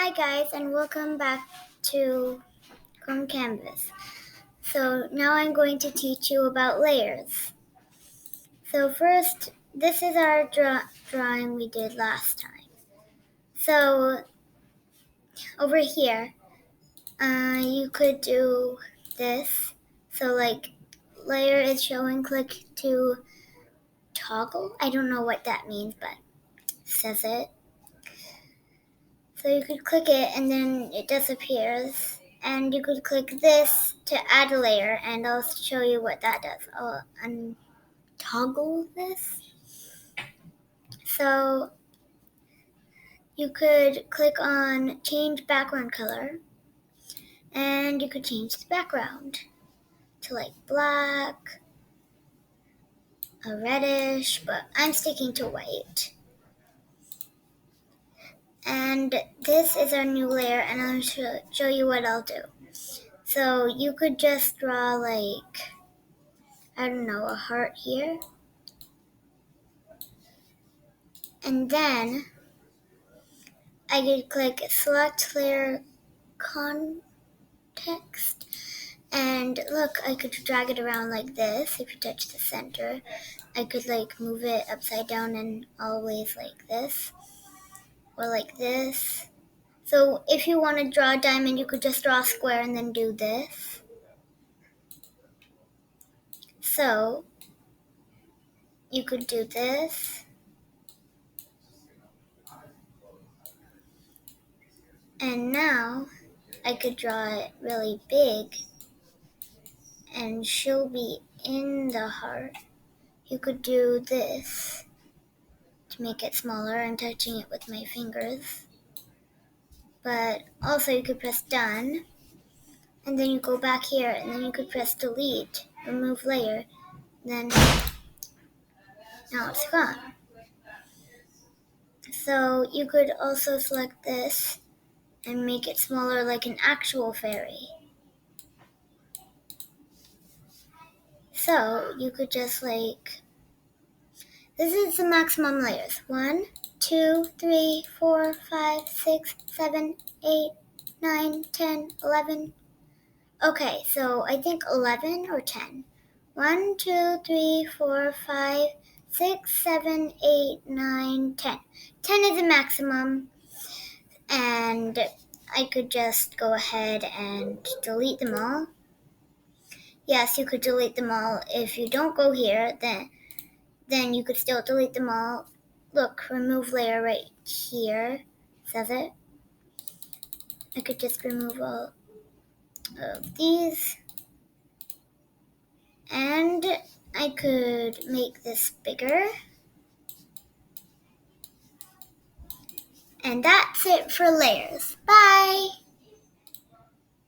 Hi guys, and welcome back to Chrome Canvas. So now I'm going to teach you about layers. So first, this is our drawing we did last time. So over here, you could do this. So like layer is showing, click to toggle. I don't know what that means, but it says it. So you could click it and then it disappears. And you could click this to add a layer, and I'll show you what that does. I'll untoggle this. So you could click on change background color, and you could change the background to like black, a reddish, but I'm sticking to white. And this is our new layer, and I'll show you what I'll do. So you could just draw like, I don't know, a heart here. And then I could click select layer context. And look, I could drag it around like this. If you touch the center, I could like move it upside down and always like this. Or like this. So if you want to draw a diamond, you could just draw a square and then do this. So you could do this. And now I could draw it really big, and she'll be in the heart. You could do this to make it smaller and touching it with my fingers. But also you could press done, and then you go back here, and then you could press delete, remove layer, then now it's gone. So you could also select this and make it smaller like an actual fairy. So you could just like, this is the maximum layers. 1, 2, 3, 4, 5, 6, 7, 8, 9, 10, 11. Okay, so I think 11 or 10. 1, 2, 3, 4, 5, 6, 7, 8, 9, 10. 10 is the maximum, and I could just go ahead and delete them all. Yes, you could delete them all. If you don't go here, then you could still delete them all. Look, remove layer right here, says it. I could just remove all of these. And I could make this bigger. And that's it for layers. Bye!